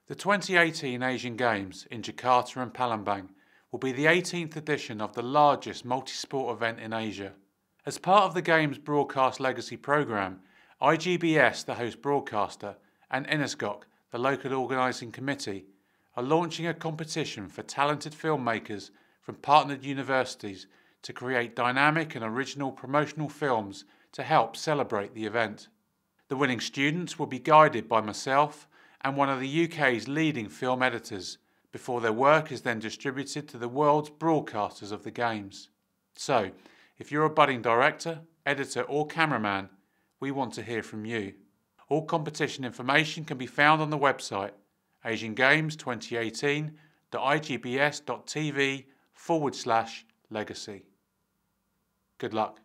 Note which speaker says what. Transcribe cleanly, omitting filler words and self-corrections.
Speaker 1: The 2018 Asian Games in Jakarta and Palembang will be the 18th edition of the largest multi-sport event in Asia. As part of the Games Broadcast Legacy programme, IGBS, the host broadcaster, and Inesgok, the local organising committee, are launching a competition for talented filmmakers from partnered universities to create dynamic and original promotional films to help celebrate the event. The winning students will be guided by myself and one of the UK's leading film editors, before their work is then distributed to the world's broadcasters of the Games. So, if you're a budding director, editor or cameraman, we want to hear from you. All competition information can be found on the website asiangames2018.igbs.tv/legacy. Good luck.